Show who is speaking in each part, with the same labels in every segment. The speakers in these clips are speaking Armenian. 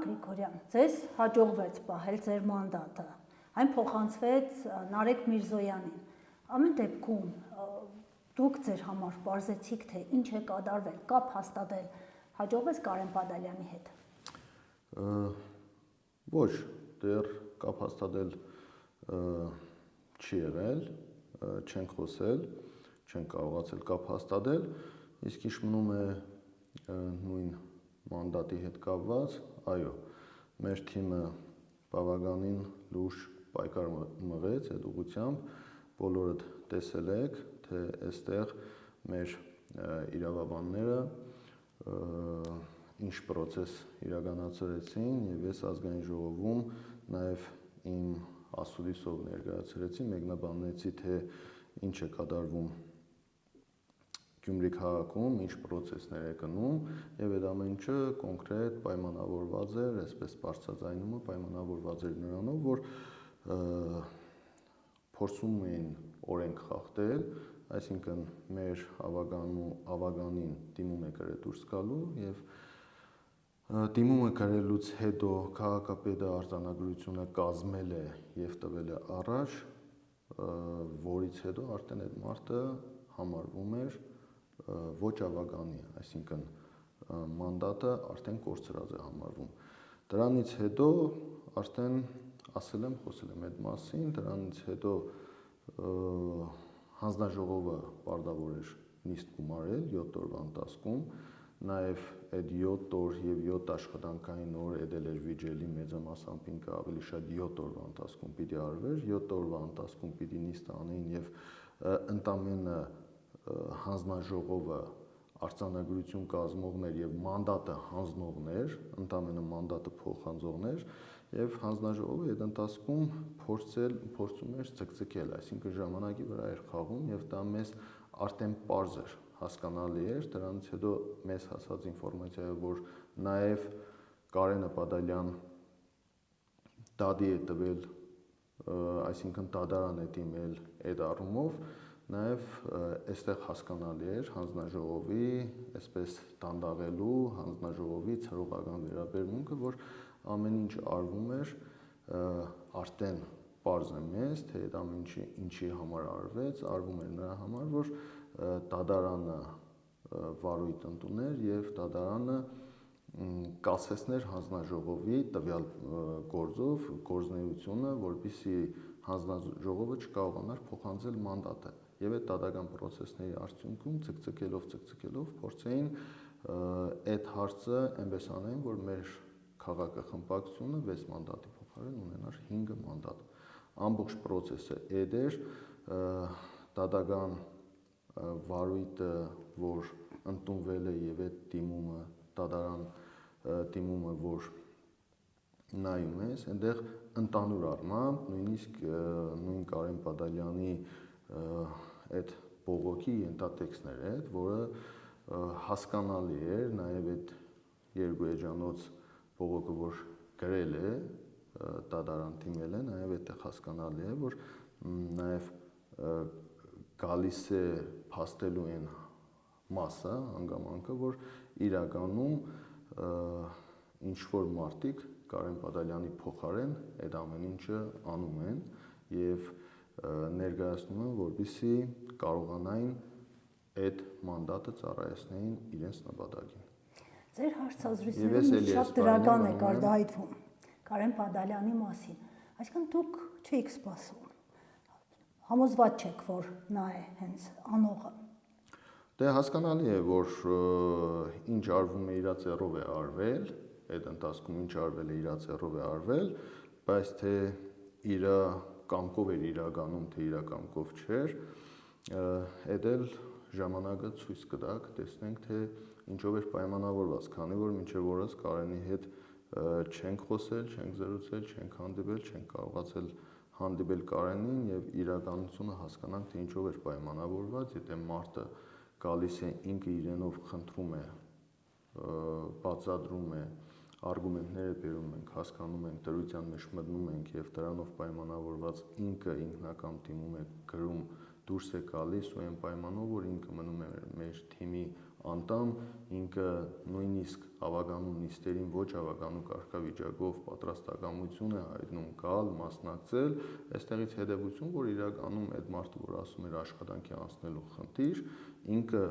Speaker 1: Գրիգորյան, ձեզ հաջողվեց պահել ձեր մանդատը, այն փոխանցվեց Նարեկ Միրզոյանին։ Ամեն դեպքում դուք ձեր համար պարզեցիք, թե ինչ է կատարվել, կապ հաստատել, հաջողվեց Կարեն Բադալյանի հետ։
Speaker 2: Ոչ, դեռ կապ հաստատել չի եղել, չենք խոսել, չենք կարողացել կապ հաստատել, իսկ ինչ մնում է նույն մանդատի հետ կապված, այո, մեր թիմը բավականին լուրջ պայքար մղեց այդ ուղղությամբ, բոլորդ տեսել եք, թե այստեղ մեր իրավաբանները ինչ պրոցես իրականացրեցին եւ ես ազգային ժողովում նաեւ իմ ասուլիսով ներկայացրեցի, մեկնաբանեցի, թե ինչ է կատարվում Գյումրի քաղաքում, ինչ պրոցեսներ է գնում եւ այդ ամեն ինչը կոնկրետ պայմանավորված էր, այսպես բարձրաձայնումը պայմանավորված էր նրանով, որ փորձում էին օրենք խախտել, այսինքն մեր ավականին դիմում է գրել դուրս գալու եւ դիմումը գրելուց հետո քաղաքապետը արձանագրությունը կազմել է եւ տվել է առաջ, որից հետո արդեն այդ մարդը համարվում էր ոչ ավականի, այսինքն մանդատը արդեն կորցրած է համարվում։ Դրանից հետո արդեն ասել եմ, խոսել եմ այդ մասին, դրանից հետո հանձնաժողովը պարտավոր էր նիստ գումարել 7 օրվա ընթացքում, նաև այդ 7 օր եւ 7 աշխատանքային օր էդել էր վիճելի մեծամասամբ ինքը ավելի շատ 7 օրվա ընթացքում պիտի արվեր, 7 օրվա ընթացքում պիտի նիստ անեին եւ ընդամենը հանձնաժողովը արձանագրություն կազմողներ եւ մանդատը հանձնողներ, ընդամենը մանդատը փոխանցողներ եւ հանձնաժողովը այդ ընթացքում փորձում էր ցկցկել, այսինքն ժամանակի վրա էր խաղում եւ դա մեզ արդեն պարզ էր, հասկանալի էր, դրանից հետո մեզ հասած ինֆորմացիայով, որ նաեւ Կարենը Բադալյան դադի է տվել, այսինքն դատարան է դիմել այդ առումով, նաեւ այստեղ հասկանալի էր հանձնաժողովի, այսպես դանդաղելու հանձնաժողովի ցրողական վերաբերմունքը, որ ամեն ինչ արվում էր, արդեն պարզ է մեզ, թե այդ ամեն ինչի համար արվեց, արվում էր նրա համար, որ դատարանը վարույթ ընդուներ եւ դատարանը կասեցներ հանձնաժողովի տվյալ գործով գործունեությունը, որպեսզի հանձնաժողովը չկարողանար փոխանցել մանդատը եւ այդ դատական process-ների արդյունքում ցկցկելով փորձեին այդ հարցը այնպես անեն, որ մեր քաղաքախմբակցությունը 6 մանդատի փոխարեն ունենար 5 մանդատ։ Ամբողջ process-ը այդ էր, դատական վարույթը, որ ընդունվել է եւ այդ դիմումը, դատարան դիմումը, որ նայում ես, այնտեղ ընդհանուր առմամբ նույնիսկ նույն Կարեն Բադալյանի այդ բողոքի ենթատեքստներ էր, որը հասկանալի էր, նաեւ այդ երկու էջանոց բողոքը, որ գրել է, դատարան դիմել է, նաեւ այդտեղ հասկանալի է, որ նաեւ գալիս է փաստելու այն մասը, հանգամանքը, որ իրականում ինչ որ մարդիկ Կարեն Բադալյանի փոխարեն այդ ամեն ինչը անում են եւ ներկայացնում են, որպեսզի կարողանային այդ մանդատը ծառայեցնեին իրենց նպատակին։
Speaker 1: Ձեր հարցազրույցները շատ դրական է արտահայտվում Կարեն Բադալյանի մասին, այսինքն դուք չեք սպասում, համոզված չեք, որ նա է հենց անողը։
Speaker 2: Դե հասկանալի է, որ ինչ արվում է իր ծեռով է արվել, այդ ընթացքում ինչ արվել է իր ծեռով է արվել, բայց թե իր կամքով էր իրականում, թե իր կամքով չէր, այդ էլ ժամանակը ցույց կտա, կտեսնենք, թե ինչով էր պայմանավորված, քանի որ մինչև օրս Կարենի հետ չենք խոսել, չենք զրուցել, չենք հանդիպել, չենք կարողացել հանդիպել Կարենին եւ իրականությունը հասկանանք, թե ինչով էր պայմանավորված, եթե մարդը գալիս է ինքը իրենով խնդրում է, բացատրում է, արգումենտները բերում ենք, հասկանում ենք, դրության մեջ մտնում ենք եւ դրանով պայմանավորված ինքը ինքնական դիմում է գրում, դուրս է գալիս ու այն պայմանով, որ ինքը մնում է մեր թիմի անդամ, ինքը նույնիսկ ավագանու նիստերին ոչ ավագանու կարգավիճակով պատրաստակամություն է հայտնում գալ, մասնակցել, այստեղից հետևություն, որ իրականում այդ մարդը, որ ասում էր աշխատանքի անցնելու խնդիր, ինքը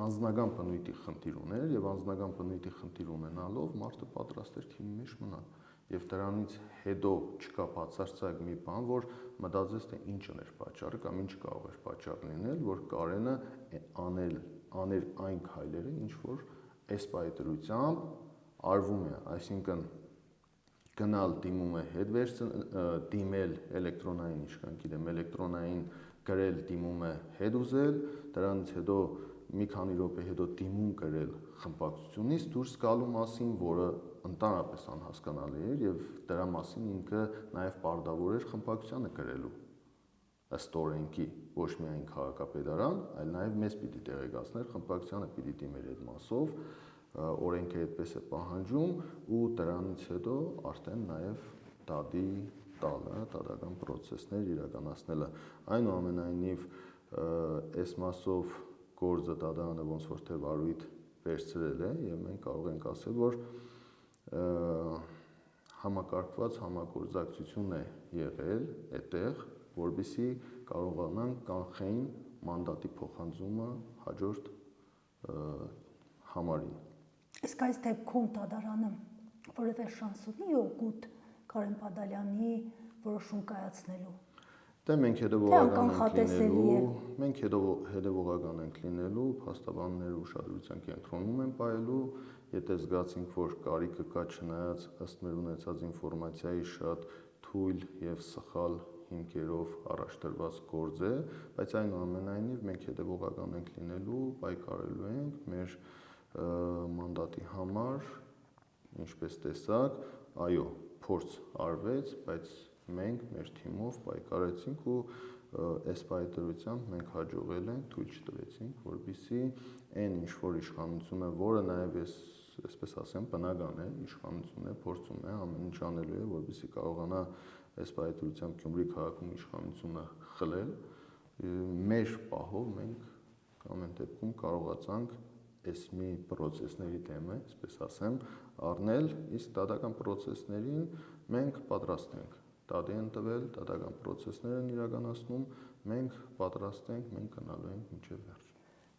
Speaker 2: անձնական բնույթի խնդիր ուներ եւ անձնական բնույթի խնդիր ունենալով մարդը պատրաստ էր թիմի մեջ մնալ եւ դրանից հետո չկա բացարձակ մի բան, որ մտածես թե ինչն էր պատճառը կամ ինչ կարող էր պատճառ լինել, որ Կարենը աներ այն քայլերը, ինչ որ այս պայծրությամբ արվում է, այսինքն գնալ դիմում է հետ դիմել էլեկտրոնային, ինչքան գիտեմ, էլեկտրոնային գրել դիմում է հետ ուզել, դրանից հետո մի քանի րոպե հետո դիմում գրել խմբակցությունից դուրս գալու մասին, որը ընդհանրապես անհասկանալի էր եւ դրա մասին ինքը նաեւ պարտավոր էր խմբակցությանը գրելու ըստ օրենքի, ոչ միայն քաղաքապետարան, այլ նաեւ մեզ պիտի տեղեկացներ, խմբակցությանը պիտի դիմեր այդ մասով, օրենքը այդպես է պահանջում ու դրանից հետո արդեն նաեւ դատի տալը, դատական process-ներ իրականացնելը։ Այնուամենայնիվ այս մասով գործը դատարանը ոնց որ թե վարույթ վերցրել է եւ մենք կարող ենք ասել, որ համակարգված համագործակցություն է եղել այդտեղ, որբիսի կարողանան կանխեին մանդատի փոխանցումը հաջորդ համարին։
Speaker 1: Իսկ այս դեպքում դատարանը որևէ շանս ունի օգուտ Կարեն Բադալյանի որոշում կայացնելու։
Speaker 2: Դե մենք հետևողական ենք լինելու, փաստաբանները ուշադրության կենտրոնում են պահելու, եթե զգացինք, որ կարիքը կա չնայած ըստ մեր ունեցած ինֆորմացիայի շատ թույլ եւ սխալ հիմքերով առաջ տրված գործ է, բայց այնուամենայնիվ մենք հետևողական ենք լինելու, պայքարելու ենք մեր մանդատի համար, ինչպես տեսակ, այո, փորձ արվեց, բայց մենք մեր թիմով պայքարեցինք ու այս պայքարությամբ մենք հաջողել ենք, թույլ չտվեցինք, որպեսզի այն ինչ որ իշխանությունը, որը նաև այսպես ասեմ, բնական է, իշխանությունն է, փորձում է, ամեն ինչ անելու է, որպեսզի կարողանա այս պայքարությամբ Գյումրի քաղաքում իշխանությունը խլել, մեր պահով մենք ամեն դեպքում կարողացանք այս մի process-ների դեմը, այսպես ասեմ, առնել, իսկ դատական process-ներին մենք պատրաստ ենք դատի են տվել, դատական process-ներ են իրականացնում, մենք պատրաստ ենք, մենք գնալու ենք մինչև վերջ։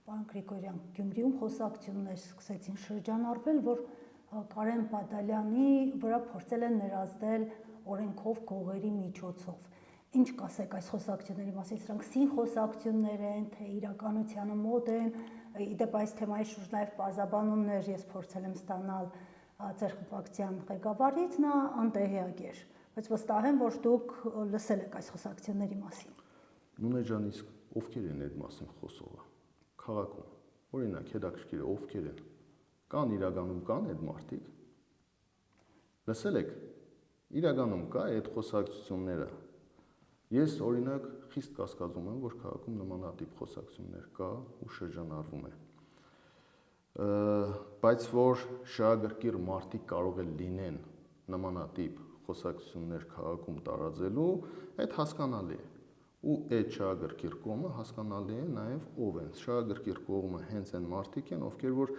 Speaker 1: Պարոն Գրիգորյան, Գյումրիում խոսակցություններ սկսեցին շրջանառվել, որ Կարեն Բադալյանի վրա փորձել են ներազդել օրենքով գողերի միջոցով։ Ինչ կասեք այս խոսակցությունների մասին, սրանք սին խոսակցություններ են, թե իրականությանը մոտ են, իդեպ այս թեմայի շուրջ նաև պարզաբանումներ ես փորձել եմ ստանալ ձեր խմբակցության ղեկավարից, նա անտեղյակ էր, բայց վստահ եմ, որ դուք լսել եք այս խոսակցությունների մասին։
Speaker 2: Նունե ջան, իսկ ովքեր են այդ մասին խոսողը քաղաքում, օրինակ հետաքրքիր է ովքեր են, կան իրականում կան այդ մարդիկ, լսել եք, իրականում կա այդ խոսակցությունները։ Ես օրինակ խիստ կասկածում եմ, որ քաղաքում նմանատիպ խոսակցություններ կա ու շրջանառվում է։ Բայց որ շահագրգիռ մարդիկ կարող է լինեն նմանատիպ խոսակցություններ քաղաքում տարածելու, այդ հասկանալի է։ Ու այդ շահագրգիռ կողմը հասկանալի է նաև ով են։ Շահագրգիռ կողմը հենց այն մարդիկ են, ովքեր որ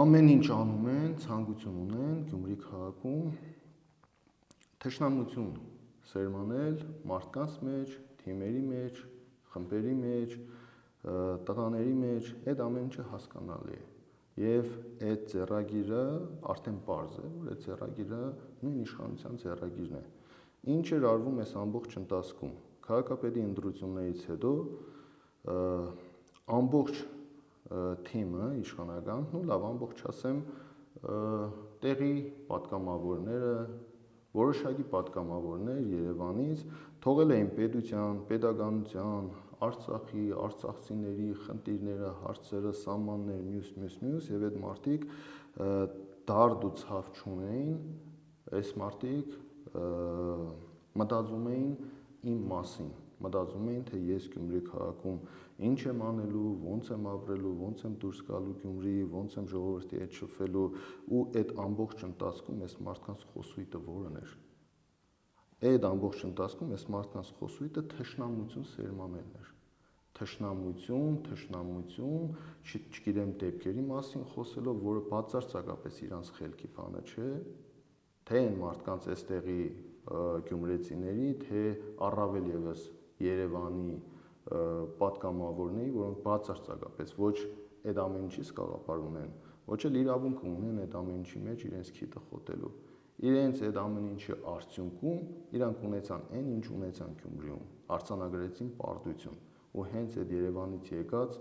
Speaker 2: ամեն ինչ անում են, ցանկություն ունեն Գյումրի քաղաքում թշնամություն սերմանել մարդկանց մեջ, թիմերի մեջ, խմբերի մեջ, տղաների մեջ, այդ ամեն ինչը հասկանալի է։ Եվ այդ ձեռագիրը արդեն պարզ է, որ այդ ձեռագիրը նույն իշխանության ձեռագիրն է։ Ինչ էր արվում այս ամբողջ ընթացքում։ Քաղաքապետի ընտրություններից հետո ամբողջ թիմը իշխանական, ու լավ ամբողջ ասեմ, տեղի պատգամավորները, որոշակի պատգամավորներ Երևանից թողել էին պետության, պետականության, Արցախի, արցախցիների խնդիրները, հարցերը, սահմաններ, մյուս եւ այդ մարդիկ դարդ ու ցավ չունեին, այս մարդիկ մտածում էին իմ մասին, մտածում էին, թե ես Գյումրի քաղաքում ինչ եմ անելու, ոնց եմ ապրելու, ոնց եմ դուրս գալու Գյումրի, ոնց եմ ժողովրդի հետ շփվելու ու այդ ամբողջ ընթացքում այս մարդկանց խոսույթը որն էր։ Այդ ամբողջ ընթացքում այս մարդկանց խոսույթը թշնամություն սերմանելն էր։ թշնամություն, չգիտեմ դեպքերի մասին խոսելով, որը բացարձակապես իրանց խելքի բանը չէ, թե այն մարդկանց այստեղի գյումրեցիների, թե առավել եւս Երևանի պատգամավորների, որոնք բացարձակապես ոչ այդ ամեն ինչից գաղափար ունեն, ոչ էլ իրավունք ունեն այդ ամեն ինչի մեջ իրենց քիթը խոթելու։ Իրենց այդ ամեն ինչի արդյունքում իրանք ունեցան այն, ինչ ունեցան Գյումրիում, արձանագրեցին պարտություն, ու հենց այդ Երևանից եկած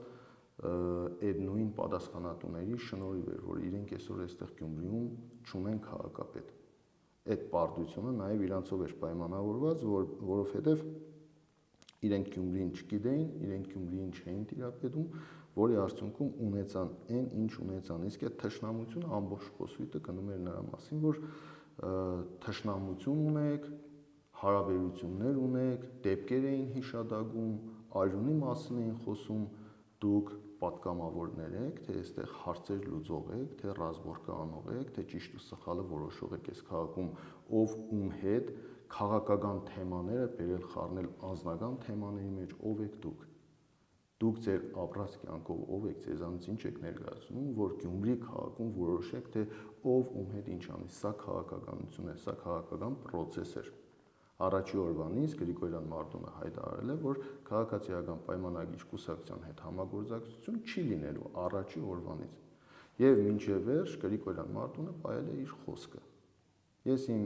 Speaker 2: այդ նույն պատասխանատուների շնորհիվ էր, որ իրենք այսօր այստեղ Գյումրիում չունեն քաղաքապետ։ Այդ պարտությունը նաև իրանցով էր պայմանավորված, որովհետև իրենք Գյումրին չգիտեին, իրենք Գյումրիին չէին տիրապետում, որի արդյունքում ունեցան այն, ինչ ունեցան։ Իսկ այդ թշնամությունը ամբողջ խոսույթը գնում էր նրա մասին, որ թշնամություն ունեք, հարաբերություններ ունեք, դեպքեր էին հիշադակում, արյունի մասին էին խոսում, դուք պատգամավորներ եք, թե այստեղ հարցեր լուծող եք, թե ռազմորկա անող եք, թե ճիշտ ու սխալը որոշող եք այս քաղաքում, ով ում հետ քաղաքական թեմաները բերել խառնել անձնական թեմաների մեջ, ով եք դուք։ Դուք ձեր ապրած կյանքով ով եք, ձեզանից ինչ եք ներկայացնում, որ Գյումրի քաղաքում որոշեք, թե ով ում հետ ինչ անի, սա քաղաքականություն է, սա քաղաքական պրոցես էր։ Առաջի օրվանից Գրիգորյան Մարտունը հայտարարել է, որ քաղաքացիական պայմանագիր կուսակցության հետ համագործակցություն չի լինելու առաջի օրվանից։ Եվ մինչև վերջ Գրիգորյան Մարտունը պահել է իր խոսքը։ Ես իմ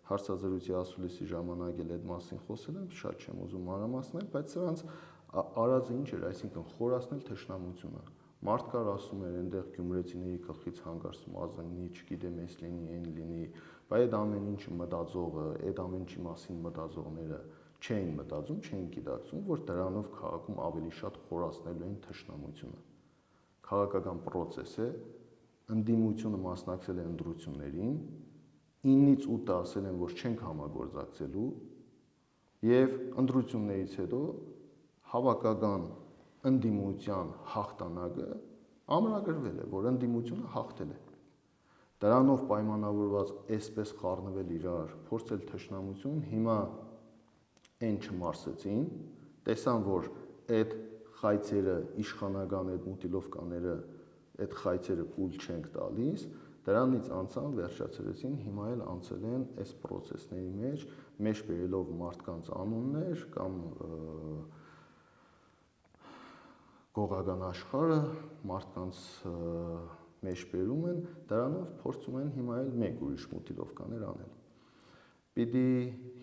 Speaker 2: հարցազրույցի ասուլիսի ժամանակ էլ այդ մասին խոսել եմ, շատ չեմ ուզում մանրամասնել, բայց սրանց արածը ինչ էր, այսինքն խորացնել թշնամությունը։ Մարդ կար ասում էր, այնտեղ գյումրեցիների գլխից հանկարծ մազնի, չգիտեմ, էս լինի, այն լինի, բայց այդ ամեն ինչը մտածողը, այդ ամեն ինչի մասին մտածողները չէին մտածում, չէին գիտակցում, որ դրանով քաղաքում ավելի շատ խորացնելու են թշնամությունը։ Քաղաքական պրոցես է, ընդդիմությունը մասնակցել է ընտրություններին, 9-ից 8-ը ասել են, որ չենք համագործակցելու, եւ ընտրություններից հետո հավաքական ընդդիմության հաղթանակը ամրագրվել է, որ ընդդիմությունը հաղթել է։ Դրանով պայմանավորված այսպես խառնվել իրար, փորձել թշնամություն, հիմա այն չմարսեցին, տեսան, որ այդ խայցերը, իշխանական այդ մուտիլովկաները, այդ խայցերը կուլ չենք տալիս, դրանից անցան, վերջացրեցին, հիմա էլ անցել են այս պրոցեսների մեջ բերելով մարդկանց անուններ կամ գողական աշխարհը մարդկանց մեջ բերում են, դրանով փորձում են հիմա էլ մեկ ուրիշ մուտիլովկաներ անել։ Պիտի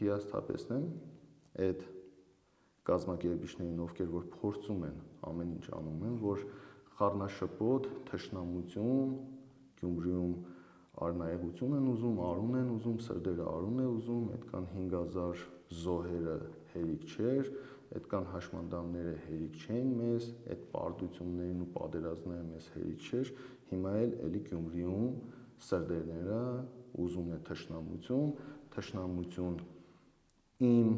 Speaker 2: հիասթափեցնեմ այդ կազմակերպիչներին, ովքեր որ փորձում են ամեն ինչ անում են, որ խառնաշփոթ, թշնամություն, Գյումրիում արնայեղություն են ուզում, արուն են ուզում, սրդերը արուն է ուզում, այդքան 5000 զոհերը հերիք չէր, այդքան հաշմանդամները հերիք չէին մեզ, այդ պարտություններն ու պատերազմները մեզ հերիք չէր, հիմա էլի Գյումրիում սրդերները ուզում է թշնամություն իմ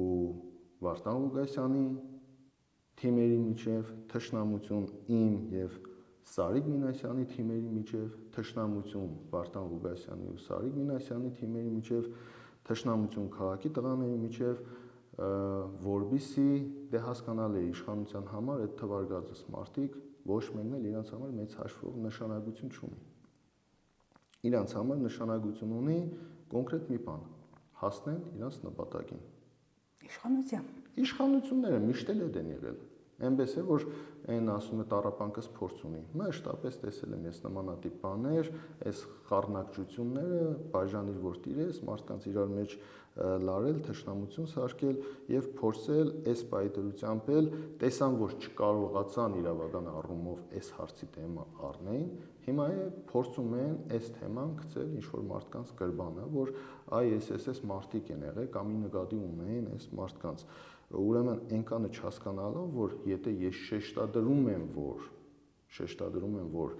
Speaker 2: ու Վարդան Ղուկասյանի թիմերի միջև, թշնամություն իմ եւ Սարիկ Մինասյանի թիմերի միջև, թշնամություն Վարդան Ղուկասյանի ու Սարիկ Մինասյանի թիմերի միջև, թշնամություն քաղաքի տղաների միջև, որբիսի դե հասկանալ է իշխանության համար այդ թվարկածս մարդիկ ոչ մեկն էլ իրancs համար մեծ հաշվով նշանակություն չունի։ Իրancs համար նշանակություն ունի կոնկրետ մի բան՝ հասնել իրancs նպատակին։ Իշխանությունները միշտ էլ այդ են եղել։ Այնպես է, որ այն ասում է տառապանքս փորձ ունի։ Մշտապես տեսել եմ ես նմանատիպ բաներ, այս խառնակցությունները, բաժանիր որ տիրես, մարդկանց իրար մեջ լարել, թշնամություն սարքել եւ փորձել այս պայծրությամբ էլ տեսան, որ չկարողացան իրավական առումով այս հարցի թեմա առնեին, հիմա է փորձում են այս թեման գցել ինչ-որ մարդկանց գրբանը, որ այ այս մարդիկ են եղել կամ ի նկատի ունեն այս մարդկանց։ Ուրեմն այնքանը չհասկանալով, որ եթե ես շեշտադրում եմ, որ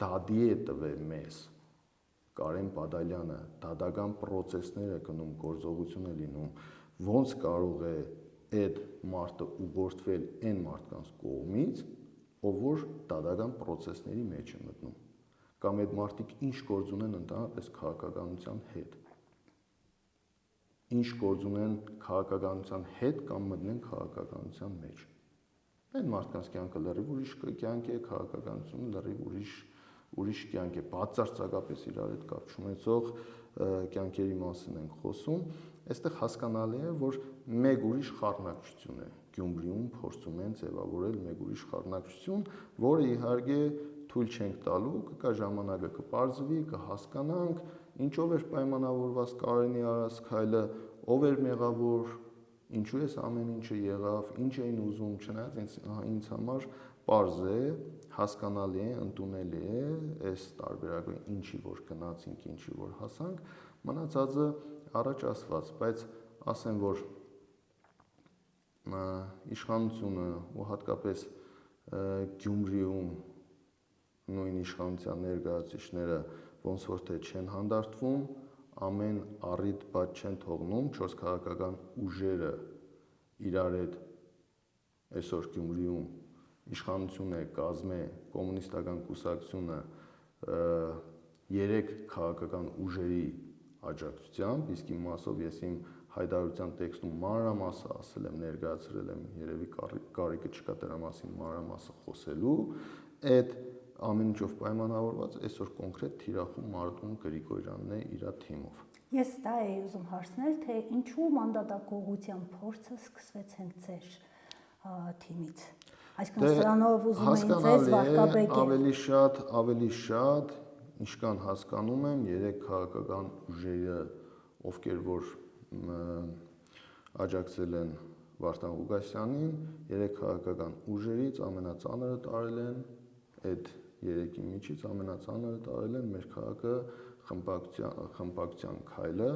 Speaker 2: դադի է տվել մեզ Կարեն Բադալյանը, դադական պրոցեսներ է գնում, գործողություն է լինում, ոնց կարող է այդ մարդը ուղղորդվել այն մարդկանց կողմից, ով որ դադական պրոցեսների մեջ է մտնում, կամ այդ մարդիկ ինչ գործ ունեն ընդհանրապես քաղաքականության հետ, ինչ գործ ունեն քաղաքականության հետ կամ մտնեն քաղաքականության մեջ։ Այդ մարդկանց կյանքը լրիվ ուրիշ կյանք է, քաղաքականությունը լրիվ ուրիշ կյանք է, բացարձակապես իրար հետ կապ չունեցող կյանքերի մասին ենք խոսում։ Այստեղ հասկանալի է, որ մեկ ուրիշ խառնակցություն է Գյումրիում փորձում են ձևավորել մեկ ուրիշ խառնակցություն, որը իհարկե թույլ չենք տալու, կգա ժամանակը կպարզվի, կհասկանանք, ինչով էր պայմանավորված Կարենի արած քայլը, ով էր մեղավոր, ինչու էս ամեն ինչը եղավ, ինչ էին ուզում, չնայած ինձ համար պարզ է, հասկանալի է, ընդունելի է, այս տարբերակը ինչի որ գնացինք, ինչի որ հասանք, մնացածը առաջ ասված, բայց ասեմ, որ իշխանությունը ու հատկապես Գյումրիում նույն իշխանության ներկայացուցիչները ոնց որ թե չեն հանդարտվում, ամեն առիթ բաց չեն թողնում, 4 քաղաքական ուժերը իրար հետ այսօր Գյումրիում իշխանությունը կազմ է կոմունիստական կուսակցությունը 3 քաղաքական ուժերի աջակցությամբ, իսկ իմ մասով ես իմ հայտարարության տեքստում մանրամասը ասել եմ, ներկայացրել եմ, երևի կարիքը չկա դրա մասին մանրամասը խոսելու, այդ ամեն ինչով պայմանավորված այսօր կոնկրետ թիրախում Մարտուն Գրիգորյանն է իր թիմով։
Speaker 1: Ես դա էի ուզում հարցնել, թե ինչու մանդատակողության փորձը սկսվեց հենց ձեր թիմից։ Այսինքն սրանով ուզում էին ձեզ վարկաբեկել։
Speaker 2: Ավելի շատ, ինչքան հասկանում եմ, 3 քաղաքական ուժերը, ովքեր որ աջակցել են Վարդան Ղուկասյանին, 3 քաղաքական ուժերից ամենածանրը տարել են այդ 3-ի միջից ամենածանրը տարել են մեր քաղաքը խմբակցության քայլը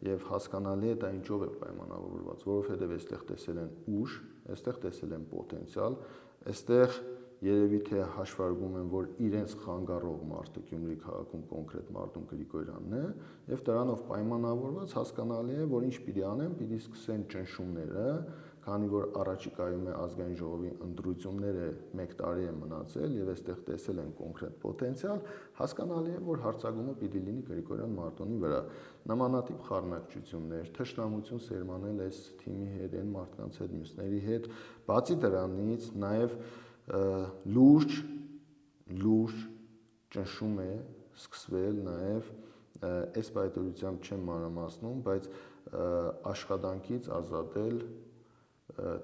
Speaker 2: եւ հասկանալի է դա ինչով է պայմանավորված, որովհետեւ այստեղ տեսել են ուժ, այստեղ տեսել են պոտենցիալ, այստեղ երևի թե հաշվարկում են, որ իրենց խանգարող մարդը Գյումրի քաղաքում կոնկրետ Մարտուն Գրիգորյանն է եւ դրանով պայմանավորված հասկանալի է, որ ինչ պիտի անեն, պիտի սկսեն ճնշումները, քանի որ առաջիկայում է ազգային ժողովի ընտրությունները 1 տարի է մնացել եւ այստեղ տեսել են կոնկրետ պոտենցիալ, հասկանալի է, որ հարձակումը պիտի լինի Գրիգորյան Մարտունի վրա։ Նմանատիպ խառնակցություններ, թշնամություն սերմանել այս թիմի հետ, այն մարդկանց հետ, մյուսների հետ, բացի դրանից նաեւ լուրջ ճնշում է սկսվել նաև այս պայմանությամբ չեմ մանրամասնում, բայց աշխատանքից ազատել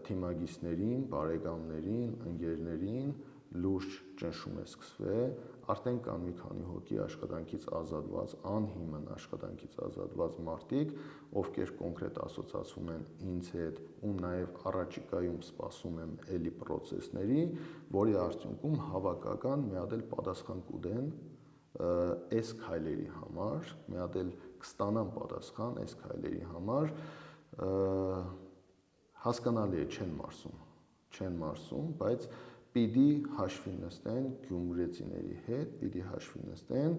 Speaker 2: թիմագիստներին, բարեկամներին, ընկերներին լուրջ ճնշում է սկսվել, արդեն կան մի քանի հոգի աշխատանքից ազատված, անհիմն աշխատանքից ազատված մարդիկ, ովքեր կոնկրետ ասոցացվում են ինձ հետ, ում նաև առաջիկայում սպասում եմ էլի պրոցեսների, որի արդյունքում հավաքական մի հատ էլ պատասխան կուտեն այս քայլերի համար, մի հատ էլ կստանան պատասխան այս քայլերի համար, հասկանալի է չեն մարսում, բայց պիտի հաշվի նստեն գյումրեցիների հետ, պիտի հաշվի նստեն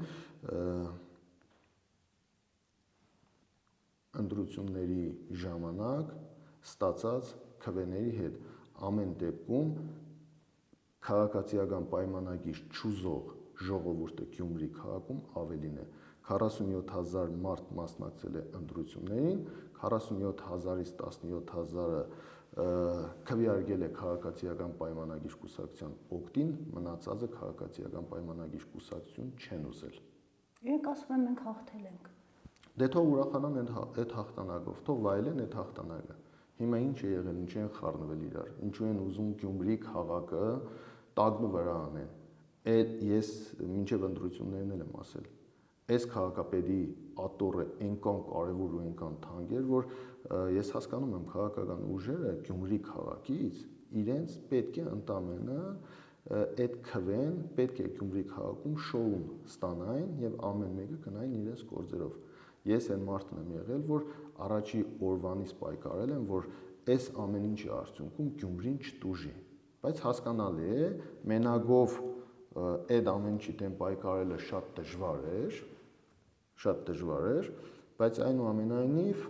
Speaker 2: ընտրությունների ժամանակ ստացած քվեների հետ, ամեն դեպքում քաղաքացիական պայմանագիր չուզող ժողովուրդը Գյումրի քաղաքում ավելին է, 47,000 մարդ մասնակցել է ընտրություններին, 47,000-ից 17,000-ը քվեարկել է քաղաքացիական պայմանագիր կուսակցության օգտին, մնացածը քաղաքացիական պայմանագիր կուսակցություն չեն ուզել։
Speaker 1: Իրենք ասում են մենք հաղթել ենք։
Speaker 2: Դե թող ուրախանան այդ հաղթանակով, թող վայելեն այդ հաղթանակը։ Հիմա ինչ է եղել, ինչ են խառնվել իրար, ինչու են ուզում Գյումրի քաղաքը տագնու վրա անեն։ Ես մինչև ընտրություններն եմ ասել։ Այս քաղաքապետի ատորը այնքան կարևոր ու այնքան թանկ էր, որ ես հասկանում եմ քաղաքական ուժերը Գյումրի քաղաքից իրենց պետք է ընդամենը այդ քվեն պետք է Գյումրի քաղաքում շոուն ստանային եւ ամեն մեկը գնային իրենց գործերով։ Ես այն մարդն եմ եղել, որ առաջի օրվանից պայքարել եմ, որ այս ամեն ինչի արդյունքում Գյումրին չտուժի, բայց հասկանալի է, մենակով այդ ամեն ինչի դեմ պայքարելը շատ դժվար էր, բայց այնուամենայնիվ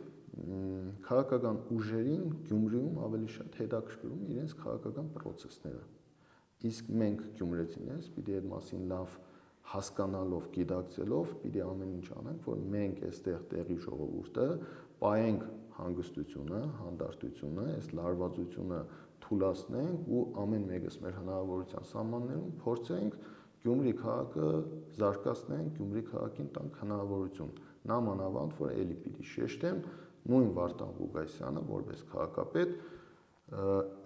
Speaker 2: քաղաքական ուժերին Գյումրիում ավելի շատ հետաքրքրում իրենց քաղաքական պրոցեսները։ Իսկ մենք գյումրեցիներս պիտի այդ մասին լավ հասկանալով, գիտակցելով, պիտի ամեն ինչ անենք, որ մենք այստեղ տեղի ժողովուրդը պայենք հանգստությունը, հանդարտությունը, այս լարվածությունը թուլացնենք ու ամեն մեկս մեր հնարավորության սահմաններում փորձենք Գյումրի քաղաքը զարգացնենք, Գյումրի քաղաքին տանք հնարավորություն։ Նամանավանդ, որ էլի պիտի շեշտեմ, նույն Վարդան Ղուկասյանը որպես քաղաքապետ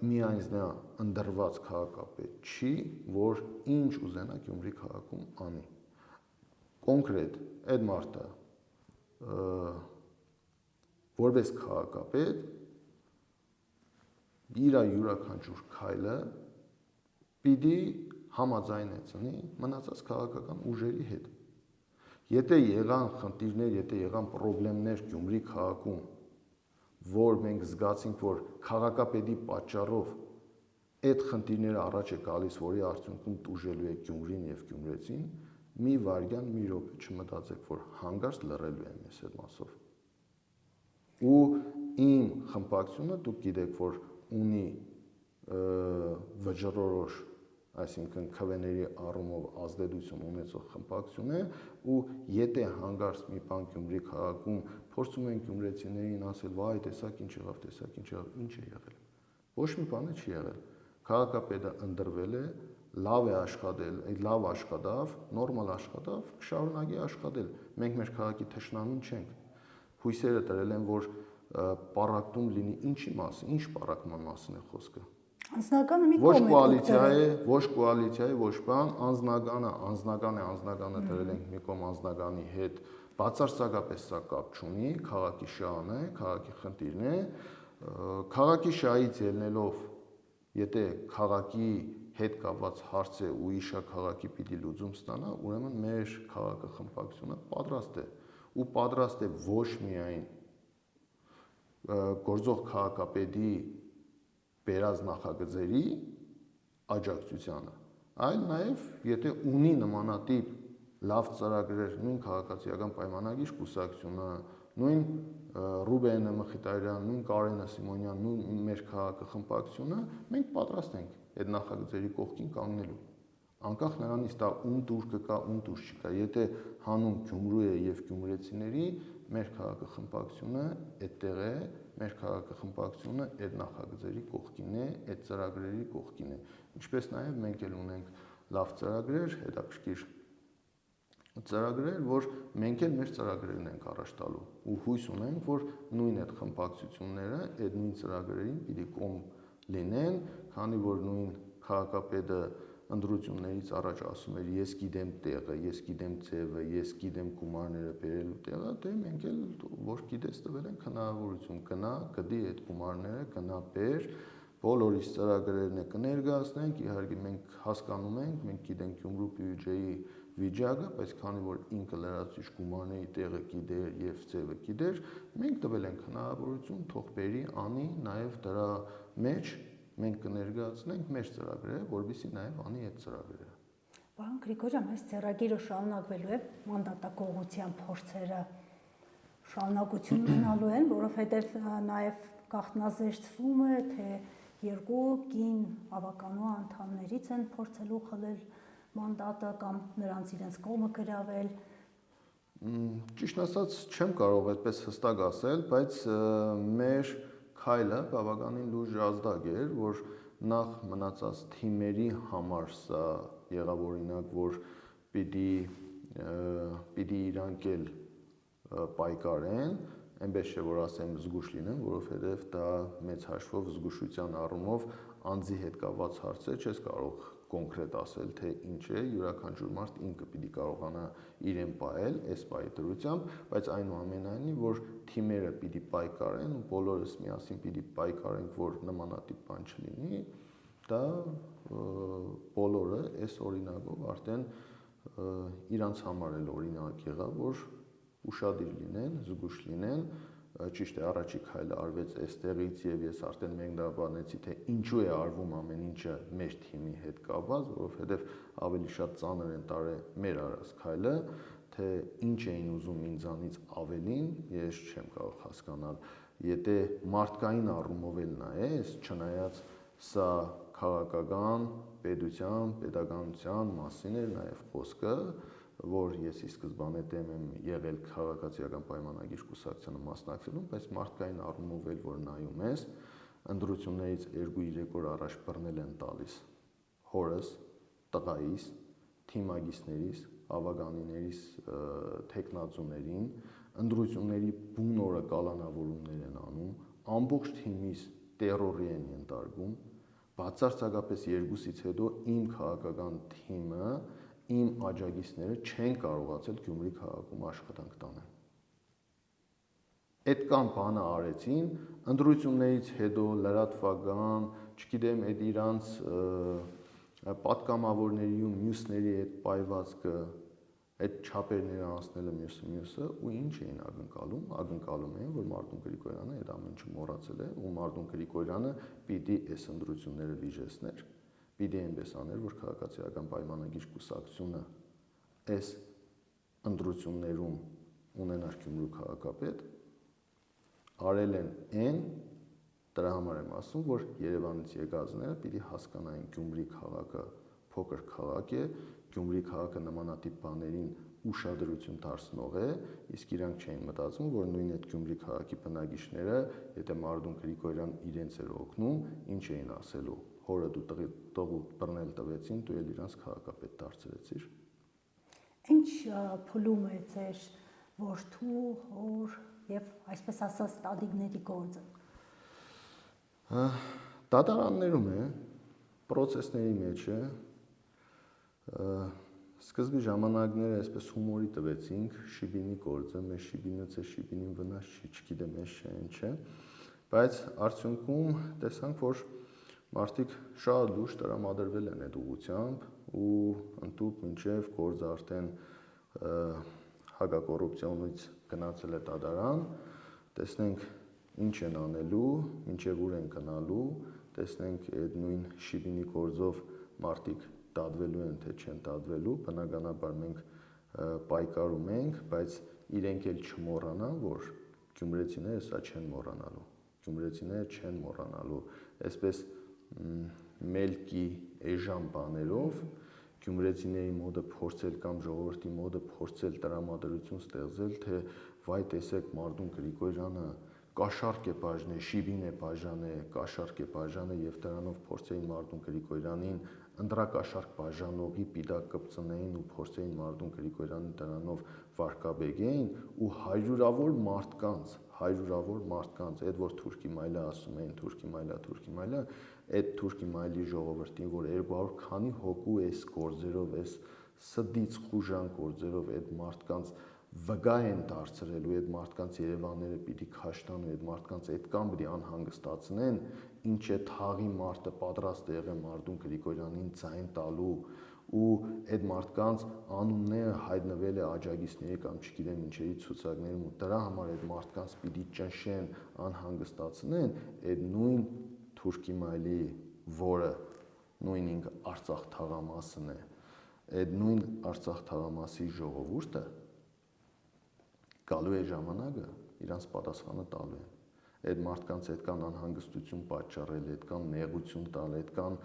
Speaker 2: միայն նա ընդրված քաղաքապետ չի, որ ինչ ուզենա Գյումրի քաղաքում անի։ Կոնկրետ այդ մարդը որպես քաղաքապետ իր յուրաքանչյուր քայլը պիտի համաձայնեցնի մնացած քաղաքական ուժերի հետ։ Եթե եղան խնդիրներ, եթե եղան խնդիրներ Գյումրի քաղաքում, որ մենք զգացինք, որ քաղաքապետի պատճառով այդ խնդիրները առաջ է գալիս, որի արդյունքում տուժելու է Գյումրին եւ գյումրեցին, մի վայրկյան, մի րոպե չմտածեք, որ հանգարց լռելու եմ ես այդ մասով։ Ու իմ խմբակցությունը դուք գիտեք, որ ունի վճռորոշ, այսինքն քվեների առումով ազդեցություն ունեցող խմբակցություն է, ու եթե հանգարց մի բան Գյումրի քաղաքում փորձում են գյումրեցիներին ասել, վայ, տեսակ ինչ եղավ, տեսակ ինչ եղավ, ինչ է եղել։ Ոչ մի բան չի եղել։ Քաղաքապետը ընտրվել է, լավ է աշխատել, լավ աշխատավ, նորմալ աշխատավ, կշարունակի աշխատել։ Մենք մեր քաղաքի թշնամին չենք։ Հույսերը տրել են, որ պառակտում լինի ինչի մասին, ինչ պառակման մասին է խոսքը։
Speaker 1: Անձնականը մի
Speaker 2: Ոչ
Speaker 1: կողմ
Speaker 2: կոալիցիա է, ոչ կոալիցիա է, ոչ բան, անձնականը դրել ենք մի կողմ անձնականի հետ, բացարձակապես սա կապ չունի, քաղաքի շահն է, քաղաքի խնդիրն է, քաղաքի շահից ելնելով, եթե քաղաքի հետ կապված հարց է ու իշա քաղաքի պիտի լուծում ստանա, ուրեմն մեր քաղաքը խմբակցությունը պատրաստ է, ու պատրաստ է ոչ միայն գործող քաղաքապետի բերած նախագծերի աջակցությանը, այլ նաև եթե ունի նմանատիպ լավ ծրագրեր, նույն քաղաքացիական պայմանագիր կուսակցությունը, նույն Ռուբենը Մխիթարյան, նույն Կարենը Սիմոնյան, նույն մեր քաղաքը խմբակցությունը, մենք պատրաստ ենք այդ նախագծերի կողքին կանգնելու։ Անկախ նրանից դա ում դուր կգա, ում դուր չկա, եթե հանուն Գյումրու է եւ գյումրեցիների, մեր քաղաքը խմբակցությունը այդտեղ է, մեր քաղաքը խմբակցությունը այդ նախագծերի կողքին է, այդ ծրագրերի կողքին է։ Ինչպես նաև մենք էլ ունենք լավ ծրագրեր, հետաքրքիր ծրագրեր, որ մենք էլ մեր ծրագրերն ենք առաջ տալու ու հույս ունենք, որ նույն այդ խմբակցությունները այդ նույն ծրագրերին պիտի կողմ լինեն, քանի որ նույն քաղաքապետը ընդրություններից առաջ ասում էր ես գիտեմ տեղը, ես գիտեմ ձևը, ես գիտեմ գումարները բերելու տեղը, դե մենք էլ որ գիտես տվել ենք հնարավորություն գնա, գտի այդ գումարները, գնա բեր, բոլորիս ծրագրերն է կներկայացնենք, իհարկե մենք հասկանում ենք, մենք գիտենք Գյումրու բյուջեի վիճակը, բայց քանի որ ինքը լրացուցիչ գումարների տեղը գիտեր եւ ձևը գիտեր, մենք տվել ենք հնարավորություն թող բերի, անի, նաեւ դրա մեջ մենք կներկայացնենք մեր ծրագրերը, որովհետեւ նաև անի այդ ծրագրերը։
Speaker 1: Պարոն Գրիգորյան, այս ծրագիրը շարունակվելու է, մանդատակողության փորձերը շարունակություն ունենալու են, որովհետև նաև գաղտնազերծվում է, թե երկու կին ավականու անդամներից են փորձելու խլել մանդատը կամ նրանց իրենց կողմը գրավել։
Speaker 2: Ճիշտ ասած, չեմ կարող այդպես հստակ ասել, բայց մեր քայլը բավականին լուրջ ազդակ էր, որ նախ մնացած թիմերի համար սա եղավ օրինակ, որ պիտի իրանք էլ պայքարեն, այնպես չէ որ ասեմ զգուշ լինեն, որովհետև դա մեծ հաշվով զգուշության առումով անձի հետ կապված հարց է, չես կարող կոնկրետ ասել, թե ինչ է, յուրաքանչյուր մարդ ինքը պիտի կարողանա իրեն պահել այս պահի դրությամբ, բայց այնուամենայնիվ, որ թիմերը պիտի պայքարեն ու բոլորս միասին պիտի պայքարենք, որ նմանատիպ բան չլինի, դա բոլորը այս օրինակով արդեն իրանց համար էլ օրինակ եղավ, որ ուշադիր լինեն, զգուշ լինեն, ճիշտ է, առաջի քայլը արվեց այստեղից եւ ես արդեն մեկնաբանեցի, թե ինչու է արվում ամեն ինչը մեր թիմի հետ կապված, որովհետեւ ավելի շատ ծանր են տարել մեր արած քայլը, թե ինչ էին ուզում ինձանից ավելին, ես չեմ կարող հասկանալ։ Եթե մարդկային առումով էլ նայես, չնայած սա քաղաքական, պետության, պետականության մասին էր նաեւ խոսքը, որ ես ի սկզբանե դեմ եմ եղել քաղաքացիական պայմանագիր կուսակցությանը մասնակցելուն, բայց մարդկային առումով էլ որ նայում ես, ընտրություններից 2-3 օր առաջ բռնել են տալիս հորս, տղայիս, թիմագիսներիս, ավագանիներիս, տեխնացուներին, ընտրությունների բուն օրը կալանավորումներ են անում, ամբողջ թիմից տերորի են ենթարկում, բացարձակապես 2-ից հետո իմ քաղաքական թիմը, իմ աջակիցները չեն կարողացել Գյումրի քաղաքում աշխատանք տանել։ Այդքան բանը արեցին, ընտրություններից հետո լրատվական, չգիտեմ, այդ իրանց պատգամավորների ու մյուսների այդ պայվածքը, այդ չափերները անցնելը մյուսը ու ինչ էին ակնկալում էին, որ Մարտուն Գրիգորյանը այդ ամեն ինչը մոռացել է ու Մարտուն Գրիգորյանը պիտի այս ընտրությունները վիժեցներ, պիտի այնպես աներ, որ քաղաքացիական պայմանագիր կուսակցությունը այս ընտրություններում ունենար Գյումրու քաղաքապետ, արել են այն, դրա համար եմ ասում, որ Երևանից եկածները պիտի հասկանային Գյումրի քաղաքը փոքր քաղաք է, Գյումրի քաղաքը նմանատիպ բաներին ուշադրություն դարձնող է, իսկ իրանք չէին մտածում, որ նույն այդ Գյումրի քաղաքի բնակիչները, եթե Մարտուն Գրիգորյան իրենց էր օգնում, ինչ էին ասելու, հորը դու տղու բռնել տվեցին, դու էլ իրանց քաղաքապետ դարձրեցիր։
Speaker 1: Ինչ փուլում է ձեր որդու, հոր եւ այսպես ասած տատիկների գործը։
Speaker 2: Դատարաններում է, պրոցեսների մեջ է, սկզբի ժամանակները այսպես հումորի տվեցինք, շիբինի գործը, մեր շիբինից է շիբինին վնաս չի, չգիտեմ ես չէ ինչ է, բայց արդյունքում տեսանք, որ մարդիկ շատ լուրջ տրամադրվել են այդ ուղղությամբ ու ընդհուպ մինչև գործը արդեն հակակոռուպցիոնից գնացել է դատարան, տեսնենք ինչ են անելու, մինչև ուր են գնալու, տեսնենք այդ նույն շիբինի գործով մարդիկ դատվելու են, թե չեն դատվելու, բնականաբար մենք պայքարում ենք, բայց իրենք էլ չմոռանան, որ գյումրեցիները սա չեն մոռանալու, գյումրեցիները չեն մոռանալու, այսպես մելքի էժան բաներով գյումրեցիների մոտը փորձել կամ ժողովրդի մոտը փորձել տրամադրություն ստեղծել, թե վայ տեսեք Մարտուն Գրիգորյանը կաշառք է բաժնել, շիբին է բաժանել, կաշառք է բաժանել եւ դրանով փորձեին Մարտուն Գրիգորյանին ընտրակաշառք բաժանողի պիտակ կպցնեին ու փորձեին Մարտուն Գրիգորյանին դրանով վարկաբեկեին ու հարյուրավոր մարդկանց, այդ որ Թուրքի մայլը ասում էին, Թուրքի մայլը, այդ Թուրքի մայլի ժողովրդին, որ 200 քանի հոգու այս գործերով, այս սդից խուժան գործերով այդ մարդկանց վգա են դարձրել ու այդ մարդկանց Երևանները պիտի քաշտան ու այդ մարդկանց այդքան պիտի անհանգստացնեն, ինչ է թաղի մարդը պատրաստ է եղել Մարտուն Գրիգորյանին ձայն տալու ու այդ մարդկանց անունները հայտնվել է աջակիցների կամ չգիտեմ ինչերի ցուցակներում ու դրա համար այդ մարդկանց պիտի ճնշեն, անհանգստացնեն, այդ նույն Թուրքի մայլի, որը նույն ինքը Արցախ թաղամասն է, այդ նույն Արցախ թաղամասի ժողովուրդը գալու է ժամանակը, իրանց պատասխանը տալու են։ Այդ մարդկանց այդքան անհանգստություն պատճառել, այդքան նեղություն տալ, այդքան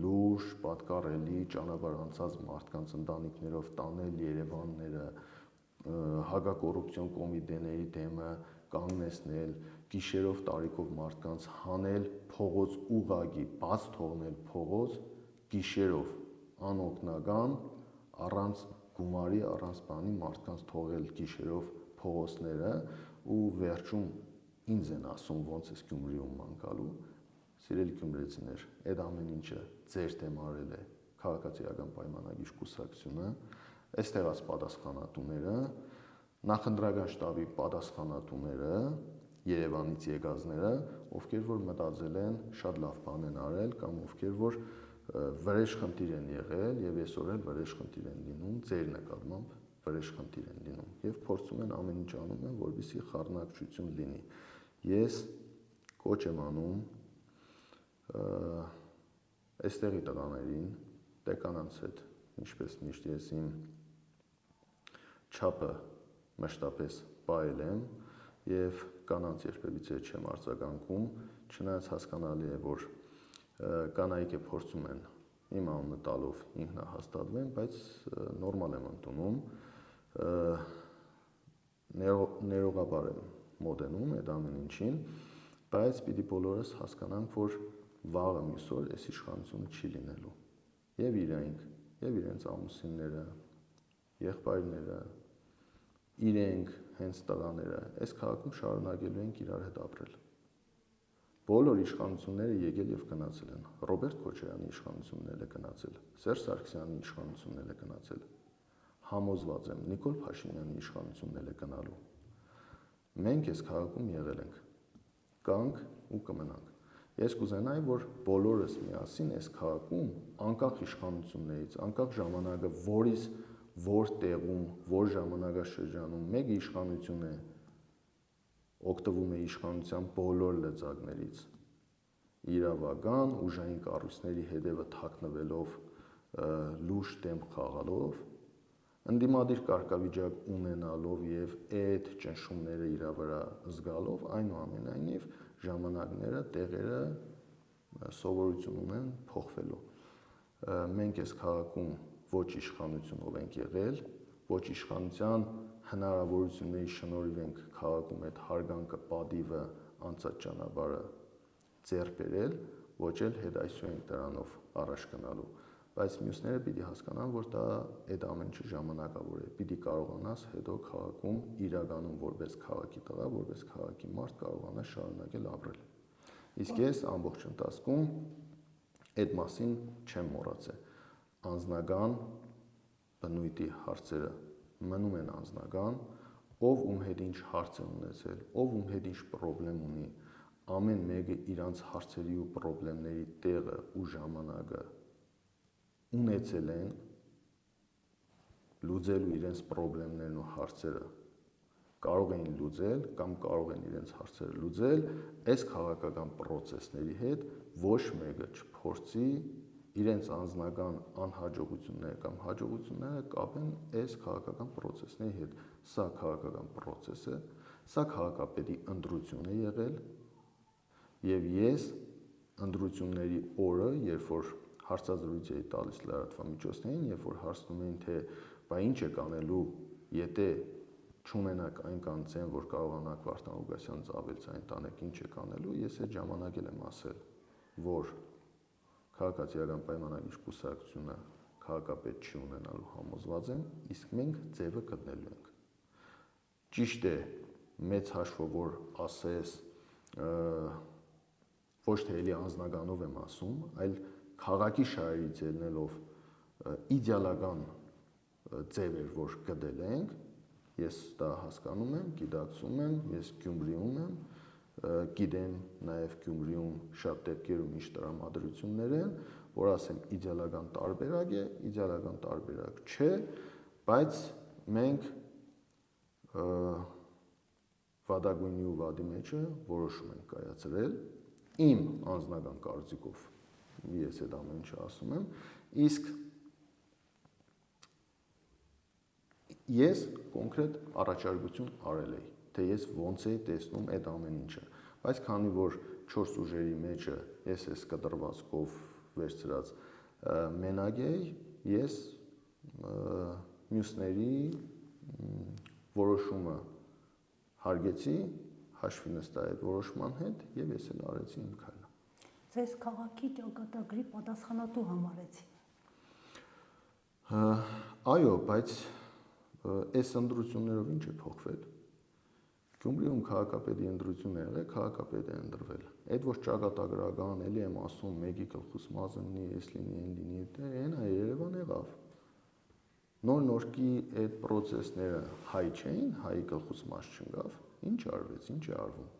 Speaker 2: լուրջ, պատկառելի ճանապարհ անցած մարդկանց ընտանիքներով տանել Երևանները, հակակոռուպցիոն կոմիտեների դեմը կանգնեցնել, գիշերով տարիքով մարդկանց հանել փողոց ուղղակի, բաց թողնել փողոց գիշերով, անօգնական, առանց գումարի, առանց բանի մարդկանց թողել գիշերով փողոցները ու վերջում ինձ են ասում ոնց է Գյումրիում մանկալու, սիրելի գյումրեցիներ, այդ ամեն ինչը ձեր դեմ արել է քաղաքացիական պայմանագիր կուսակցությունը, այստեղած պատասխանատուները, նախընտրական շտաբի պատասխանատուները, Երևանից եկածները, ովքեր որ մտածել են շատ լավ բան են արել կամ ովքեր որ վրեժ խնդիր են եղել եւ այսօր էլ վրեժ խնդիր են լինում, ձեր նկատմամբ վրեժ խնդիր են լինում եւ փորձում են ամեն ինչ անում են, որպեսզի խառնակցություն լինի։ Ես կոչ եմ անում այստեղի տղաներին, տեկանանց հետ, ինչպես միշտ ես իմ չափը մշտապես պահել եմ եւ կանանց երբևիցե չեմ արձագանքում, չնայած հասկանալի է, որ կանայք փորձում են իմ անունը տալով ինքնահաստատվեն, բայց նորմալ եմ ընդունում, ներողաբար եմ մոտենում այդ ամեն ինչին, Բայց պիտի բոլորս հասկանանք, որ վաղը մյուս օր այս իշխանությունը չի լինելու։ Եվ իրենք, եւ իրենց ամուսինները, եղբայրները, իրենք հենց տղաները այս քաղաքում շարունակելու են իրար հետ ապրել։ Բոլոր իշխանությունները եկել եւ գնացել են։ Ռոբերտ Քոչարյանի իշխանությունն է գնացել, Սերժ Սարգսյանի իշխանությունն է գնացել։ Համոզված եմ, Նիկոլ Փաշինյանի իշխանությունն է գնալու։ Մենք այս քաղաքում եղել ենք, կանք ու կմնանք։ Ես կուզենայի, որ բոլորս միասին այս քաղաքում, անկախ իշխանություններից, անկախ ժամանակը, որից որ տեղում, որ ժամանակաշրջանում մեկ իշխանություն է օգտվում է իշխանության բոլոր լծակներից, իրավական, ուժային կառույցների հետևը թաքնվելով, լուրջ դեմ խաղալով, ընդդիմադիր կարգավիճակ ունենալով եւ այդ ճնշումները իր վրա զգալով, այնուամենայնիվ ժամանակները, տեղերը սովորություն ունեն փոխվելու։ Մենք այս քաղաքում ոչ իշխանությունով ենք եղել, ոչ իշխանության հնարավորությունների շնորհիվ ենք քաղաքում այդ հարգանքը, պատիվը, անցած ճանապարհը ձեռք բերել, ոչ էլ հետայսու ենք դրանով առաջ գնալու։ Բայց մյուսները պիտի հասկանան, որ դա այդ ամեն ինչը ժամանակավոր է։ Պիտի կարողանաս հետո քաղաքում իրականում որպես քաղաքի տղա, որպես քաղաքի մարդ կարողանաս շարունակել ապրել։ Իսկ ես ամբողջ ընթացքում այդ մասին չեմ մոռացել։ Անձնական բնույթի հարցերը մնում են անձնական, ով ում հետ ինչ հարց է ունեցել, ով ում հետ ինչ խնդրեմ ունի, ամեն մեկը իրանց հարցերի ու խնդիրների տեղը ու ժամանակը ունեցել են լուծելու իրենց խնդիրներն ու հարցերը կարող էին լուծել կամ կարող են իրենց հարցերը լուծել այս քաղաքական process-ների հետ ոչ մեկը չփորձի իրենց անձնական անհաջողությունները կամ հաջողությունները կապեն այս քաղաքական process-ների հետ։ Սա քաղաքական process է, սա քաղաքապետի ընտրություն է եղել եւ ես ընտրությունների օրը, երբ որ հարցազրույց էի տալիս լրատվամիջոցներին, երբ որ հարցնում էին թե բա ինչ եք անելու, եթե չունենաք այն կանցեն, որ կարողանաք Վարդան Ղուկասյան Զավելցյանին տանեք, ինչ եք անելու, ես այդ ժամանակ էլ եմ ասել, որ քաղաքացիական պայմանագիր կուսակցությունը քաղաքապետ չի ունենալու համոզված եմ, իսկ մենք ձևը գտնելու ենք։ Ճիշտ է, մեծ հաշվով որ ասես ոչ թե էլի անձնականով եմ ասում, այլ քաղաքի շահերից ելնելով իդեալական ձևեր, որ գտել ենք, ես դա հասկանում եմ, գիտակցում եմ, ես Գյումրիում եմ, գիտեմ նաև Գյումրիում շատ դեպքեր ու միշտ տրամադրություններ են, որ ասեմ իդեալական տարբերակ է, իդեալական տարբերակ չէ, բայց մենք վադագույնի ու վադի մեջը որոշում ենք կայացրել, իմ անձնական կարծիքով ես այդ ամեն ինչը ասում եմ, իսկ ես կոնկրետ առաջարկություն արել էի, թե ես ոնց էի տեսնում այդ ամեն ինչը, բայց քանի որ 4 ուժերի մեջը ես այս կտրվածքով վերցրած մենակ էի, ես մյուսների որոշումը հարգեցի, հաշվի նստա այդ որոշման հետ եւ ես էլ արեցի իմ քայլը։
Speaker 1: Ձեզ քաղաքի ճակատագրի պատասխանատու համարեցին։
Speaker 2: Այո, բայց այս ընտրություններով ինչ է փոխվել։ Գյումրիում քաղաքապետի ընտրություն է եղել, քաղաքապետ է ընտրվել։ Այդ ոչ ճակատագրական, էլի եմ ասում, մեկի գլխուց մազնի, էս լինի, այն լինի, դե այնա Երևան եղավ։ Նոր-նորքի այդ process-ները հայ չէին, հայի գլխուց մազ չընկավ, ինչ արվեց, ինչ է արվում։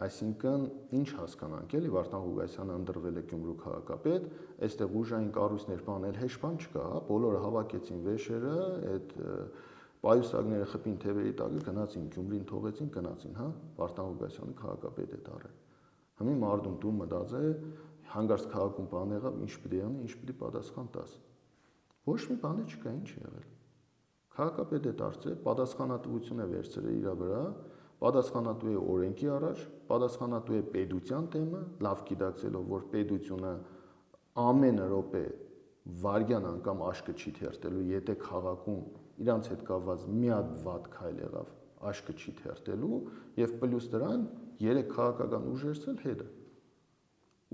Speaker 2: Այսինքն, ինչ հասկանանք, էլի Վարդան Ղուկասյանը ընտրվել է Գյումրու քաղաքապետ, այստեղ ուժային կառույցներ բանել հեշտ բան չկա, հա, բոլորը հավաքեցին վեշերը, այդ պայուսակները խփին թևերի տակը գնացին Գյումրին թողեցին, գնացին, հա, Վարդան Ղուկասյանը քաղաքապետ է դառել։ Հիմա մարդուն դու մտածե, հանգարց քաղաքում բան եղավ, ինչ պիտի անի, ինչ պիտի պատասխան տաս։ Ոչ մի բան չկա, ինչ եղել։ Քաղաքապետ է դարձել, պատասխանատվություն է վերցրել իր վրա, պատասխանատու է օրենքի առաջ, պատասխանատու է պետության դեմը, լավ գիտակցելով, որ պետությունը ամեն րոպե վարյան անգամ աշկը չի թերթելու, եթե քաղաքում իրանց հետ կապված մի հատ վատ քայլ եղավ, աշկը չի թերթելու եւ պլյուս դրան 3 քաղաքական ուժերս էլ հետը։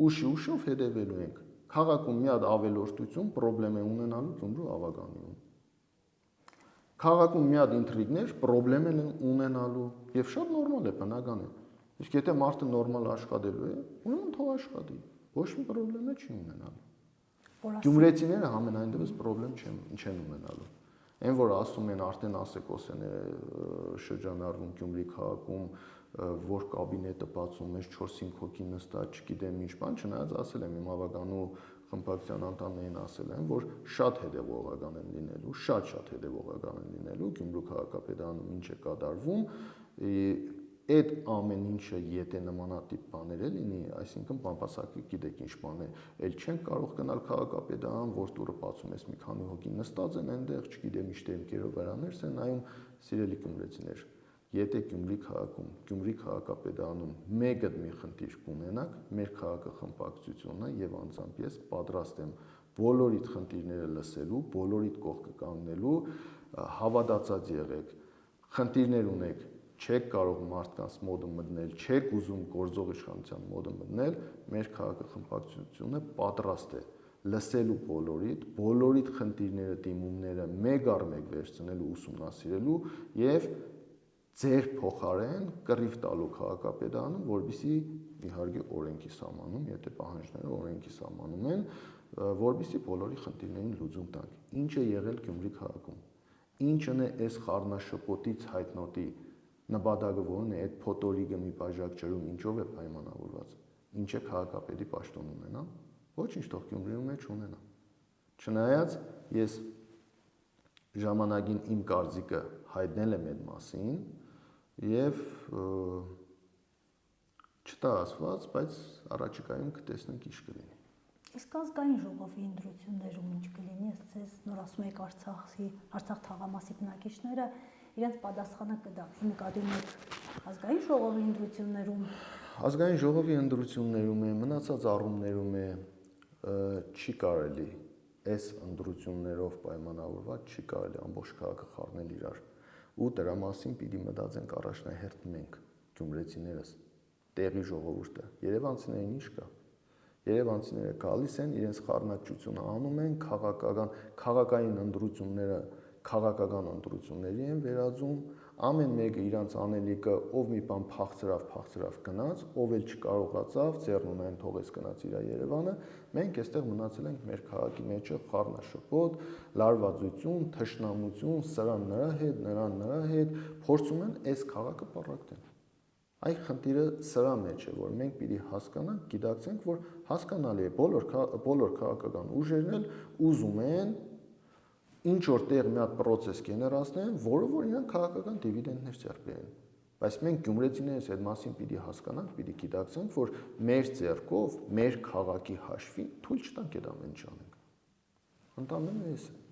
Speaker 2: Ուշով հետևելու ենք։ Քաղաքում մի հատ ավելորդություն պրոբլեմ է ունենալու Գյումրու Ավագանիում։ Քաղաքում մի հատ ինտրիգներ պրոբլեմ են ունենալու եւ շատ նորմալ է, բնական է։ Իսկ եթե մարդը նորմալ աշխատելու է, ուրեմն թող աշխատի։ Ոչ մի պրոբլեմ չի ունենալու։ Գյումրեցիները համենայնդեպս պրոբլեմ չեն ունենալու։ Այն որ ասում են արդեն ասեկոսեն է շրջանառվում Գյումրի քաղաքում, որ կաբինետը բացում է 4-5 հոգի նստած, չգիտեմ ինչ բան, չնայած ասել եմ իմ Ավագանու խմբակցության անդամներին ասել եմ, որ շատ հետևողական են լինելու, շատ հետևողական են լինելու Գյումրու քաղաքապետարանում ինչ է կատարվում, այդ ամեն ինչը եթե նմանատիպ բաներ է լինի, այսինքն բամբասակի գիտեք ինչ բան է, էլ չենք կարող գնալ քաղաքապետարան, որ դուրը բացում ես մի քանի հոգի նստած են այնտեղ, չգիտեմ ինչ դեմքերով վրաներս են նայում, սիրելի գյումրեցիներ, եթե Գյումրի քաղաքում, Գյումրի քաղաքապետարանում մեկ մի խնդիր կունենաք, մեր քաղաքախմբակցությունը եւ անձամբ ես պատրաստ եմ բոլորիդ խնդիրները լսելու, բոլորիդ կողքը կանգնելու, հավատացած եղեք, խնդիրներ ունեք, չեք կարող մարդկանց մոդը մտնել, չեք ուզում գործող իշխանության մոդը մտնել, մեր քաղաքախմբակցությունը պատրաստ է լսելու բոլորիդ խնդիրները, դիմումները մեկ առ մեկ վերցնելու, ուսումնասիրելու եւ ձեր փոխարեն կռիվ տալու քաղաքապետարանում, որովհետեւ իհարկե օրենքի սահմանում, եթե պահանջները օրենքի սահմանում են, որովհետեւ բոլորի խնդիրներին լուծում տանք։ Ինչ է եղել Գյումրի քաղաքում։ Ինչն է այս խառնաշփոթից հայտնոտի նպատակը որն է, այդ փոթորիկը մի բաժակ ջրում ինչով է պայմանավորված։ Ինչ է քաղաքապետի պաշտոն ունենա։ Ոչինչ թող Գյումրիում մեջ ունենա։ Չնայած ես ժամանակին իմ կարծիքը հայտնել եմ այդ մասին եւ չտա ասված, բայց առաջիկայում կտեսնենք ինչ կլինի։
Speaker 1: Իսկ ազգային ժողովի ընտրություններում ինչ կլինի, ես նոր ասում եք Արցախ թաղամասի բնակիչները իրենց պատասխանը կտան։ Նկատի ունեք ազգային ժողովի ընտրություններում։
Speaker 2: Ազգային ժողովի ընտրություններում է, մնացած առումներում է, չի կարելի այս ընտրություններով պայմանավորված չի կարելի ամբողջ քաղաքը խառնել իրար։ Ու դրա մասին պիտի մտածենք առաջնահերթ մենք, գյումրեցիներս, տեղի ժողովուրդը, երևանցիներին ինչ կա։ Երևանցիները գալիս են, իրենց խառնակցությունը անում են, քաղաքային ընտրությունները քաղաքական ընտրությունների են վերածում, ամեն մեկը իրանց անելիքը, ով մի բան փախցրավ գնաց, ով էլ չկարողացավ, ձեռնունայն թողեց գնաց իր Երևանը, մենք այստեղ մնացել ենք մեր քաղաքի մեջը խառնաշփոթ, լարվածություն, թշնամություն, սրան նրա հետ, նրան նրա հետ, փորձում են այս քաղաքը պառակտել։ Այդ խնդիրը սրա մեջ է, որ մենք պիտի հասկանանք, գիտակցենք, որ հասկանալի է բոլոր քաղաքական ուժերն էլ ուզում են ինչ որ տեղ մի հատ process գեներացնեն, որը որ իրանք քաղաքական դիվիդենդներ ձեռք բերեն։ Բայց մենք գյումրեցիներս այդ մասին պիտի հասկանանք, պիտի գիտակցենք, որ մեր ձեռքով, մեր քաղաքի հաշվին թույլ չտանք այդ ամեն ինչ անենք։ Ընդամենը էս է։